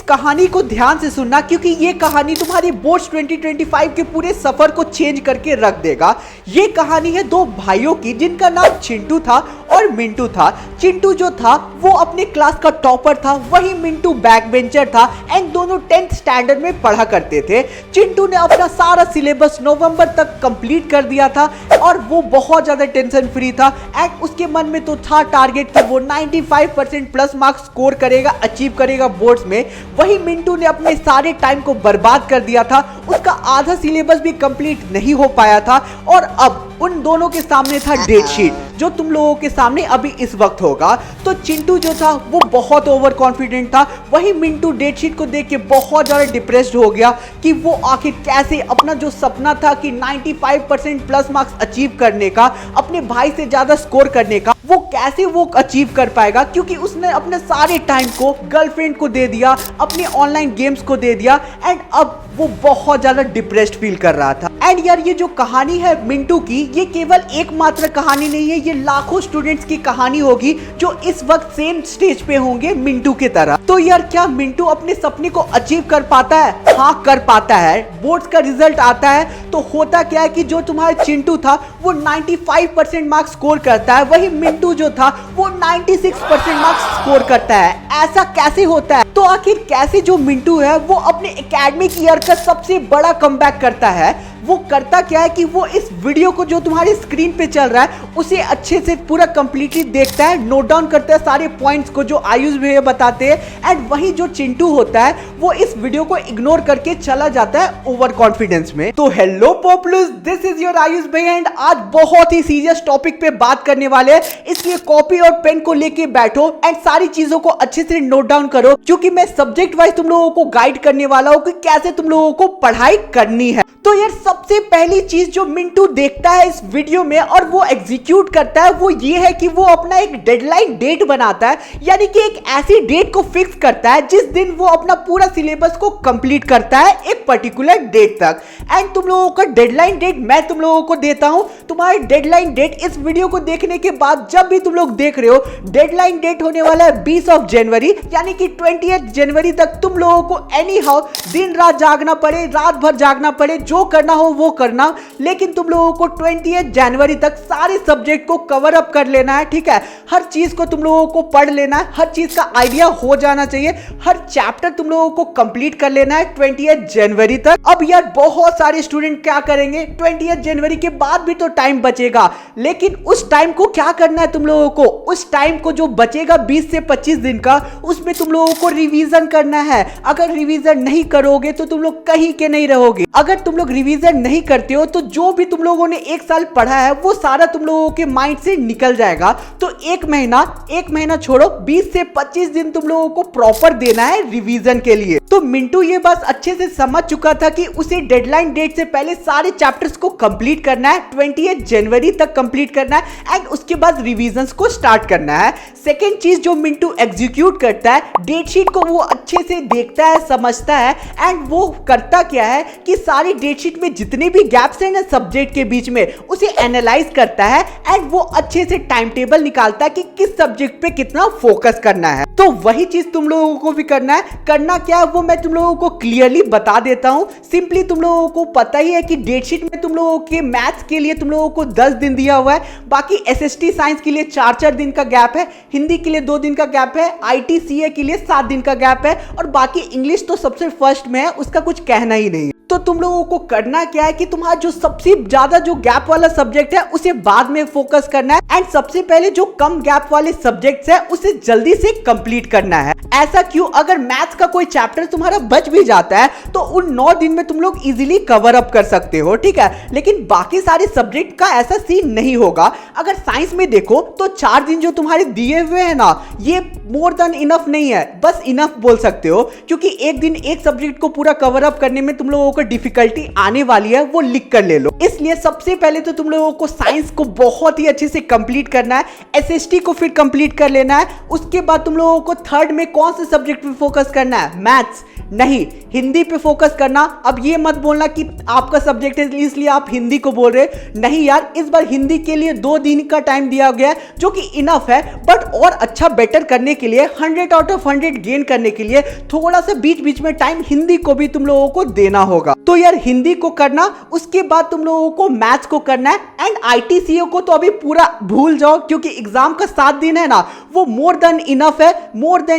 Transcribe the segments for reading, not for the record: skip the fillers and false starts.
कहानी को ध्यान से सुनना, क्योंकि ये कहानी तुम्हारे बोर्ड्स 2025 के पूरे सफर को चेंज करके रख देगा। ये कहानी है दो भाइयों की जिनका नाम चिंटू था और मिंटू था। चिंटू जो था वो अपने क्लास का टॉपर था, वही मिंटू बैक बेंचर था एंड दोनों 10th स्टैंडर्ड में पढ़ा करते थे। चिंटू ने अपना सारा सिलेबस नवंबर तक कंप्लीट कर दिया था और वो बहुत ज्यादा टेंशन फ्री था एंड उसके मन में तो था टारगेट कि वो 95% प्लस मार्क्स स्कोर करेगा, अचीव करेगा बोर्ड्स में। वही मिंटू ने अपने सारे टाइम को बर्बाद कर दिया था, उसका आधा सिलेबस भी कंप्लीट नहीं हो पाया था और अब उन दोनों के सामने था डेट शीट जो तुम लोगों के सामने अभी इस वक्त होगा। तो चिंटू जो था वो बहुत ओवर कॉन्फिडेंट था, वही मिंटू डेट शीट को देख के बहुत ज्यादा डिप्रेस्ड हो गया कि वो आखिर कैसे अपना जो सपना था कि 95% प्लस मार्क्स अचीव करने का, अपने भाई से ज्यादा स्कोर करने का, वो कैसे वो अचीव कर पाएगा, क्योंकि उसने अपने सारे टाइम को गर्लफ्रेंड को दे दिया, अपने ऑनलाइन गेम्स को दे दिया एंड अब वो बहुत ज्यादा डिप्रेस्ड फील कर रहा था। एंड यार ये जो कहानी है मिंटू की, ये केवल एकमात्र कहानी नहीं है, ये लाखों स्टूडेंट्स की कहानी होगी जो इस वक्त सेम स्टेज पे होंगे मिंटू की तरह। तो यार क्या मिंटू अपने सपने को अचीव कर पाता है? हाँ कर पाता है। बोर्ड्स का रिजल्ट आता है तो होता क्या है कि जो तुम्हारा चिंटू था वो 95% मार्क्स स्कोर करता है, वही मिंटू जो था वो 96% मार्क्स स्कोर करता है। ऐसा कैसे होता है? तो आखिर कैसे जो मिंटू है वो अपने एकेडमिक ईयर का सबसे बड़ा कमबैक करता है? वो करता क्या है कि वो इस वीडियो को जो तुम्हारी स्क्रीन पे चल रहा है उसे अच्छे से पूरा कंप्लीटली देखता है, नोट डाउन करता है सारे पॉइंट्स को जो आयुष भैया बताते हैं एंड वही जो चिंटू होता है वो इस वीडियो को इग्नोर करके चला जाता है ओवर कॉन्फिडेंस में। तो hello पॉपुलर्स, this is your Ayush भैया एंड आज बहुत ही सीरियस टॉपिक पे बात करने वाले हैं, इसलिए कॉपी और पेन को लेके बैठो एंड सारी चीजों को अच्छे से नोट डाउन करो, क्योंकि मैं सब्जेक्ट वाइज तुम लोगों को गाइड करने वाला हूँ कि कैसे तुम लोगों को पढ़ाई करनी है। तो यार सबसे पहली चीज जो मिंटू देखता है इस वीडियो में और वो एग्जीक्यूट करता है वो ये है कि वो अपना एक डेडलाइन डेट बनाता है, यानी कि एक ऐसी डेट को फिक्स करता है जिस दिन वो अपना पूरा सिलेबस को कंप्लीट करता है एक पर्टिकुलर डेट तक। एंड तुम लोगों का डेडलाइन डेट मैं तुम लोगों को देता हूं। तुम्हारी डेडलाइन डेट इस वीडियो को देखने के बाद जब भी तुम लोग देख रहे हो, डेडलाइन डेट होने वाला है 20 जनवरी, यानी कि 20 जनवरी तक तुम लोगों को एनी हाउ दिन रात जागना पड़े, रात भर जागना पड़े, जो करना हो वो करना, लेकिन तुम लोगों को 20 जनवरी तक सारे सब्जेक्ट को कवर अप कर लेना है। ठीक है, हर चीज को तुम लोगों को पढ़ लेना है, हर चीज का आइडिया हो जाना चाहिए, हर चैप्टर तुम लोगों को कंप्लीट कर लेना है 20 जनवरी तक। अब यार बहुत सारे स्टूडेंट क्या करेंगे, 20 जनवरी के बाद भी तो टाइम बचेगा, लेकिन उस टाइम को क्या करना है तुम लोगों को, उस टाइम को जो बचेगा 20 से 25 दिन का, उसमें तुम लोगों को रिवीजन करना है। अगर रिवीजन नहीं करोगे तो तुम लोग कहीं के नहीं रहोगे। अगर तुम लोग रिवीजन नहीं करते हो तो जो भी तुम लोगों ने एक साल पढ़ा है वो सारा तुम लोगों के माइंड से निकल जाएगा। तो एक महीना छोड़ो, 20 से 25 दिन तुम लोगों को प्रॉपर देना है रिवीजन के लिए। तो मिंटू ये बात अच्छे से समझ चुका था कि उसे डेडलाइन डेट से पहले सारे चैप्टर्स को कंप्लीट करना है, 20 जनवरी तक कंप्लीट करना है एंड उसके बाद रिवीजन को स्टार्ट करना है। सेकेंड चीज जो मिंटू एग्जीक्यूट करता है, डेट शीट को वो अच्छे से देखता है, समझता है एंड वो करता क्या है कि सारी डेट शीट में जितने भी गैप्स हैं ना सब्जेक्ट के बीच में, उसे एनालाइज करता है एंड वो अच्छे से टाइम टेबल निकालता है कि किस सब्जेक्ट पे कितना फोकस करना है। तो वही चीज तुम लोगों को भी करना है। करना क्या है वो मैं तुम लोगों को क्लियरली बता देता हूं। सिंपली तुम लोगों को पता ही है कि डेट शीट में तुम लोगों के मैथ्स के लिए तुम लोगों को 10 दिन दिया हुआ है, बाकी एसएसटी साइंस के लिए 4-4 दिन का गैप है, हिंदी के लिए 2 दिन का गैप है, आईटी सीए के लिए 7 दिन का गैप है और बाकी इंग्लिश तो सबसे फर्स्ट में है, उसका कुछ कहना ही नहीं। तो तुम लोगों को करना क्या है कि तुम्हारा जो सबसे ज्यादा जो गैप वाला सब्जेक्ट है उसे बाद में फोकस करना है एंड सबसे पहले जो कम गैप वाले सब्जेक्ट्स है उसे जल्दी से कंप्लीट करना है। ऐसा क्यों? अगर मैथ्स का कोई चैप्टर तुम्हारा बच भी जाता है तो उन 9 दिन में तुम लोग इजीली कवर अप कर सकते हो, ठीक है, लेकिन बाकी सारे सब्जेक्ट का ऐसा सीन नहीं होगा। अगर साइंस में देखो तो 4 दिन जो तुम्हारे दिए हुए हैं ना, ये मोर देन इनफ नहीं है, बस इनफ बोल सकते हो, क्योंकि एक दिन एक सब्जेक्ट को पूरा कवर अप करने में तुम लोगों को डिफिकल्टी आने वाली है, वो लिख कर ले लो। इसलिए सबसे पहले तो तुम लोगों को साइंस को बहुत ही अच्छे से कंप्लीट करना है, एसएसटी को फिर कंप्लीट कर लेना है। उसके बाद तुम लोगों को थर्ड में कौन से सब्जेक्ट पे फोकस करना है, मैथ्स नहीं, हिंदी पे फोकस करना। अब ये मत बोलना कि आपका सब्जेक्ट है इसलिए आप हिंदी को बोल रहे, नहीं यार, इस बार हिंदी के लिए 2 दिन का टाइम दिया गया है जो कि इनफ है, बट और अच्छा बेटर करने के लिए 100 आउट ऑफ 100 गेन करने के लिए थोड़ा सा बीच बीच में टाइम हिंदी को भी तुम लोगों को देना होगा। तो यार हिंदी को करना, उसके बाद तुम लोगों को मैथ्स को करना है, एंड ITCO को तो अभी पूरा भूल जाओ क्योंकि एग्जाम का 7 दिन है ना, वो मोर देन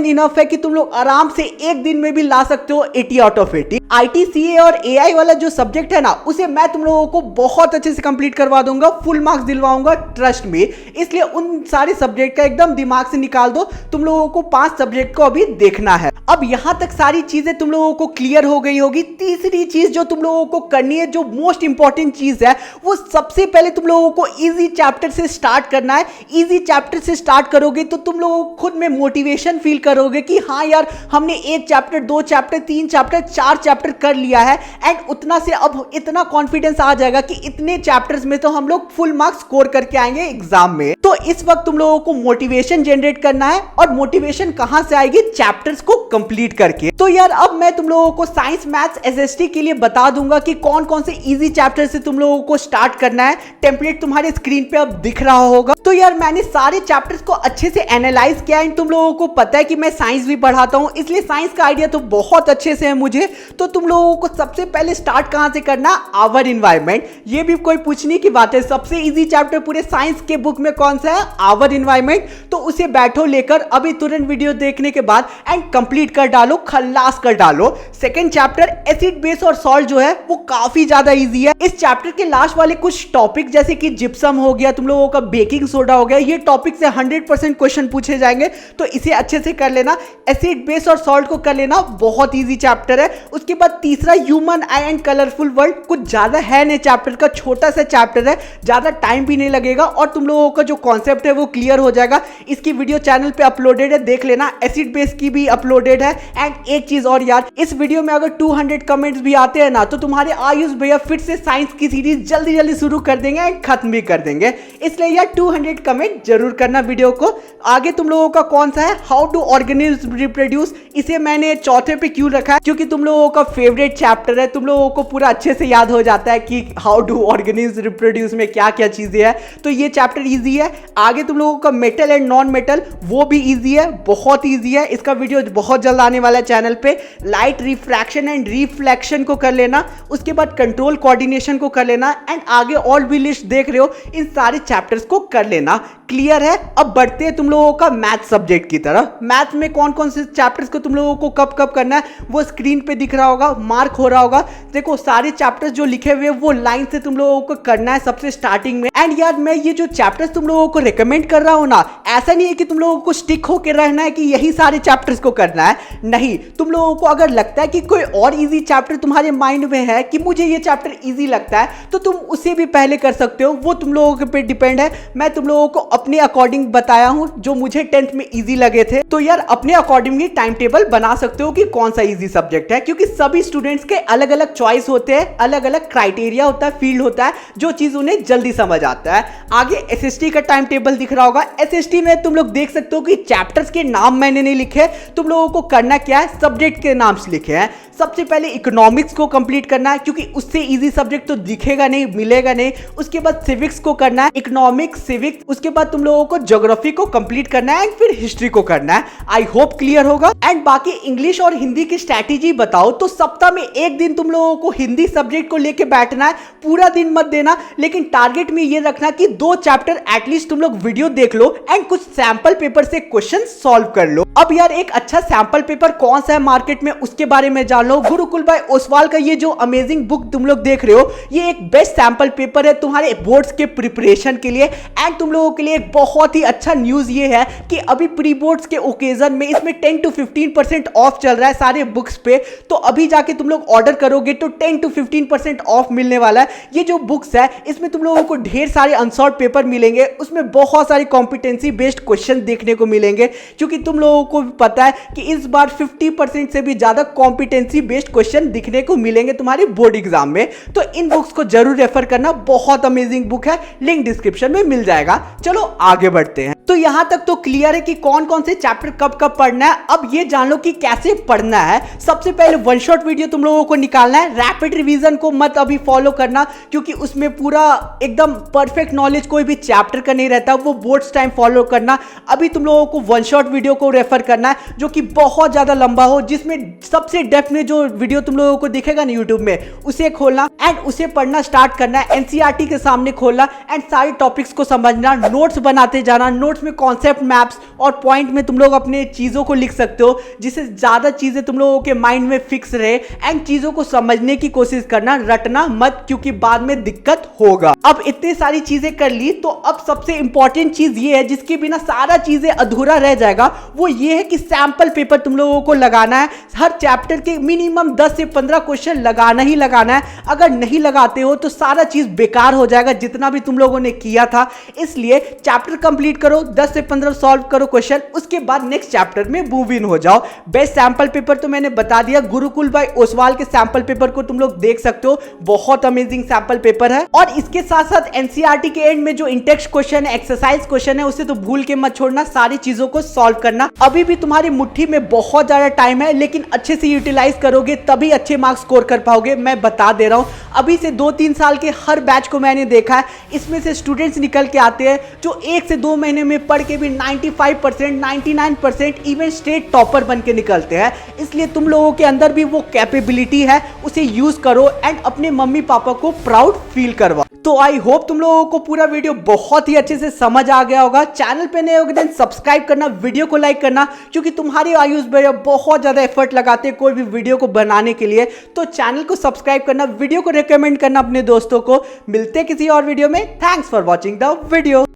इनफ है कि तुम लोग आराम से एक दिन में भी ला सकते हो 80 आउट ऑफ 80। ITCA और AI वाला जो सब्जेक्ट है ना, उसे मैं तुम लोगों को बहुत अच्छे से कंप्लीट करवा दूंगा, फुल मार्क्स दिलवाऊंगा, ट्रस्ट में। इसलिए उन सारे सब्जेक्ट का एकदम दिमाग से निकाल दो, तुम लोगों को 5 सब्जेक्ट को अभी देखना है। अब यहां तक सारी चीजें तुम लोगों को क्लियर हो गई होगी। तीसरी चीज जो तुम लोगों को करनी है, जो मोस्ट इंपॉर्टेंट चीज है, वो सबसे पहले तुम लोगों को इजी चैप्टर से स्टार्ट करना है। इजी चैप्टर से स्टार्ट करोगे तो तुम लोगों को खुद में मोटिवेशन फील करोगे कि हाँ यार, हमने 1 चैप्टर, 2 चैप्टर, 3 चैप्टर, 4 चैप्टर कर लिया है, एंड उतना से अब इतना कॉन्फिडेंस आ जाएगा कि इतने चैप्टर्स में तो हम लोग फुल मार्क्स स्कोर करके आएंगे एग्जाम में। तो इस वक्त तुम लोगों को मोटिवेशन जनरेट करना है, और मोटिवेशन कहां से आएगी? चैप्टर्स को कंप्लीट करके। तो यार अब मैं तुम लोगों को साइंस, मैथ्स, SST के लिए बता दूंगा कि कौन कौन से इजी चैप्टर से तुम लोगों को स्टार्ट करना है। टेम्पलेट तुम्हारे स्क्रीन पे अब दिख रहा होगा। तो यार मैंने सारे चैप्टर्स को अच्छे से एनालाइज किया, एंड तुम लोगों को पता है कि मैं साइंस भी पढ़ाता हूं, इसलिए साइंस का आइडिया तो बहुत अच्छे से है मुझे। तो तुम लोगों को सबसे पहले स्टार्ट कहां से करना? Our environment. ये भी कोई पूछने की बात है, सबसे इजी चैप्टर पूरे साइंस के बुक में कौन सा है? Our environment. तो उसे बैठो लेकर अभी तुरंत वीडियो देखने के बाद एंड कंप्लीट कर डालो, खल्लास कर डालो। सेकंड चैप्टर एसिड, बेस और सॉल्ट जो है वो काफी ज्यादा इजी है। इस चैप्टर के लास्ट वाले कुछ टॉपिक जैसे कि जिप्सम हो गया, तुम लोगों का बेकिंग सोडा हो गया, ये टॉपिक से 100% क्वेश्चन पूछे जाएंगे, तो इसे अच्छे से कर लेना। एसिड, बेस और सॉल्ट को कर लेना, बहुत इजी चैप्टर है। उसके बाद तीसरा human I and colourful world, कुछ ज्यादा है नहीं चैप्टर का, छोटा सा चैप्टर है, ज्यादा टाइम भी नहीं लगेगा और तुम लोगों का जो कॉन्सेप्ट है वो क्लियर हो जाएगा। इसकी वीडियो चैनल पे अपलोडेड है, देख लेना। एसिड बेस की भी अपलोडेड है। एंड एक चीज और यार, इस वीडियो में अगर 200 कमेंट्स भी आते हैं ना, तो तुम्हारे आयुष भैया फिर से साइंस की सीरीज जल्दी जल्दी शुरू कर देंगे एंड खत्म भी कर देंगे। इसलिए यार 200 कमेंट जरूर करना वीडियो को। आगे तुम लोगों का कौन सा है? How to organism reproduce. इसे मैंने चौथे पे क्यों रखा है? क्योंकि तुम लोगों का फेवरेट चैप्टर है, तुम लोगों को पूरा अच्छे से याद हो जाता है कि हाउ टू ऑर्गेनिज्म रिप्रोड्यूस में क्या क्या चीजें हैं, तो ये चैप्टर इजी है। आगे तुम लोगों का मेटल एंड नॉन मेटल, वो भी इजी है, बहुत इजी है। इसका वीडियो बहुत जल्द आने वाला है चैनल पे। लाइट रिफ्रैक्शन एंड रिफ्लेक्शन को कर लेना, उसके बाद कंट्रोल कोऑर्डिनेशन को कर लेना, एंड आगे ऑल भी लिस्ट देख रहे हो, इन सारे चैप्टर्स को कर लेना। क्लियर है? अब बढ़ते हैं तुम लोगों का मैथ सब्जेक्ट की तरफ। मैथ में कौन कौन से चैप्टर्स को तुम लोगों को कब कब करना है वो स्क्रीन पे दिख रहा होगा, मार्क हो रहा होगा। देखो सारे चैप्टर्स जो लिखे हुए वो लाइन से तुम लोगों को करना है सबसे स्टार्टिंग में। एंड यार मैं ये जो चैप्टर्स तुम लोगों को रिकमेंड कर रहा हूं ना, ऐसा नहीं है कि तुम लोगों को स्टिक होकर रहना है कि यही सारे चैप्टर्स को करना है, नहीं। तुम लोगों को अगर लगता है कि कोई और इजी चैप्टर तुम्हारे माइंड में है कि मुझे ये चैप्टर इजी लगता है, तो तुम उसे भी पहले कर सकते हो, वो तुम लोगों पे डिपेंड है। मैं तुम लोगों को अपने अकॉर्डिंग बताया हूं जो मुझे 10th में इजी लगे थे। तो यार अपने अकॉर्डिंग ही टाइम टेबल बना सकते हो कि कौन सा इजी सब्जेक्ट है, क्योंकि सभी स्टूडेंट्स के अलग अलग चॉइस होते हैं, अलग अलग क्राइटेरिया होता है, फील्ड होता है, जो चीज उन्हें जल्दी समझ आता है। आगे SST का टाइम टेबल दिख रहा होगा। SST में तुम लोग देख सकते हो कि चैप्टर्स के नाम मैंने नहीं लिखे, तुम लोगों को करना क्या है, सब्जेक्ट के नाम से लिखे हैं। सबसे पहले इकोनॉमिक्स को कंप्लीट करना है, क्योंकि उससे इजी सब्जेक्ट तो दिखेगा नहीं, मिलेगा नहीं। उसके बाद सिविक्स को करना है, इकोनॉमिक्स, सिविक्स। उसके बाद तुम लोगों को ज्योग्राफी को कंप्लीट करना है, एंड फिर हिस्ट्री को करना है। आई होप क्लियर होगा। एंड बाकी इंग्लिश और हिंदी की स्ट्रैटेजी बताओ तो सप्ताह में एक दिन तुम लोगों को हिंदी सब्जेक्ट को लेके बैठना है, पूरा दिन मत देना, लेकिन टारगेट में ये रखना कि 2 चैप्टर एटलीस्ट तुम लोग वीडियो देख लो एंड कुछ सैंपल पेपर से क्वेश्चन सॉल्व कर लो। अब यार एक अच्छा सैंपल पेपर कौन सा है मार्केट में उसके बारे में जान लो। गुरुकुल बाय ओसवाल का ये जो अमेजिंग बुक तुम लोग देख रहे हो, ये एक बेस्ट सैंपल पेपर है तुम्हारे बोर्ड्स के प्रिपरेशन के लिए। एंड तुम लोगों के लिए एक बहुत ही अच्छा न्यूज ये है कि अभी प्री बोर्ड्स के ओकेजन में इसमें 10 to 15% ऑफ चल रहा है सारे बुक्स पे। तो अभी जाके तुम लोग ऑर्डर करोगे तो 10 to 15% ऑफ मिलने वाला है। ये जो बुक्स है इसमें तुम लोगों को ढेर सारे अनसॉल्व पेपर मिलेंगे, उसमें बहुत सारी कॉम्पिटेंसी बेस्ड क्वेश्चन देखने को मिलेंगे, क्योंकि तुम लोगों को भी पता है कि इस बार 50% से भी ज्यादा कॉम्पिटेंसी बेस्ड क्वेश्चन दिखने को मिलेंगे तुम्हारे बोर्ड एग्जाम में। तो इन बुक्स को जरूर रेफर करना, बहुत अमेजिंग बुक है, लिंक डिस्क्रिप्शन में मिल जाएगा। चलो आगे बढ़ते हैं। तो यहां तक तो क्लियर है कि कौन कौन से चैप्टर कब कब पढ़ना है। अब ये जान लो कि कैसे पढ़ना है। सबसे पहले वन शॉट वीडियो तुम लोगों को निकालना है। रैपिड रिवीजन को मत अभी फॉलो करना, क्योंकि उसमें पूरा एकदम परफेक्ट नॉलेज कोई भी चैप्टर का नहीं रहता, वो बोर्ड्स टाइम फॉलो करना। अभी तुम लोगों को वन शॉट वीडियो को रेफर करना है जो कि बहुत ज्यादा लंबा हो, जिसमें सबसे डेप्थ में जो वीडियो तुम लोगों को दिखेगा ना यूट्यूब में, उसे खोलना एंड उसे पढ़ना स्टार्ट करना है। एनसीईआरटी के सामने खोलना एंड सारे टॉपिक्स को समझना, नोट्स बनाते जाना। नोट्स में कॉन्सेप्ट मैप्स और पॉइंट में तुम लोग अपने चीजों को लिख सकते हो, जिससे ज्यादा चीजें तुम लोगों के माइंड में फिक्स रहे। एंड चीजों को समझने की कोशिश करना, रटना मत, क्योंकि बाद में दिक्कत होगा। अब इतनी सारी चीजें कर ली, तो अब सबसे इंपॉर्टेंट चीज ये है जिसके बिना सारा चीजें अधूरा रह जाएगा, वो ये है कि सैंपल पेपर तुम लोगों को लगाना है। हर चैप्टर के मिनिमम 10 से 15 क्वेश्चन लगाना ही लगाना है। अगर नहीं लगाते हो तो सारा चीज बेकार हो जाएगा जितना भी तुम लोगों ने किया था। इसलिए चैप्टर कंप्लीट करो, 10 से 15 सॉल्व करो क्वेश्चन, उसके बाद नेक्स्ट चैप्टर में मूव इन हो जाओ। बेस्ट सैंपल पेपर तो मैंने बता दिया, गुरुकुल बाय ओसवाल के सैंपल पेपर को तुम लोग देख सकते हो, बहुत अमेजिंग सैंपल पेपर है। और इसके साथ साथ एनसीईआरटी के एंड में जो इंटेक्स्ट क्वेश्चन है, एक्सरसाइज क्वेश्चन है, उसे तो भूल के मत छोड़ना, सारी चीजों को सॉल्व करना। अभी भी तुम्हारी मुट्ठी में बहुत ज्यादा टाइम है, लेकिन अच्छे से यूटिलाइज करोगे तभी अच्छे मार्क्स स्कोर कर पाओगे। मैं बता दे रहा हूं, अभी से 2-3 साल के हर बैच को मैंने देखा है, इसमें से स्टूडेंट्स निकल के आते हैं जो 1 से 2 महीने में पढ़ के भी 95%, 99%, इवन स्टेट टॉपर बन के निकलते हैं। इसलिए तुम लोगों के अंदर भी वो कैपेबिलिटी है, उसे यूज करो एंड अपने मम्मी पापा को प्राउड फील करवाओ। तो आई होप तुम लोगों को पूरा वीडियो बहुत ही अच्छे से समझ आ गया होगा। चैनल पे नए होगे देन सब्सक्राइब करना, वीडियो को लाइक करना, क्योंकि तुम्हारे आयुष भैया बहुत ज्यादा एफर्ट लगाते हैं कोई भी वीडियो को बनाने के लिए। तो चैनल को सब्सक्राइब करना, वीडियो को रिकमेंड करना अपने दोस्तों को। मिलते किसी और वीडियो में। Thanks for watching the video.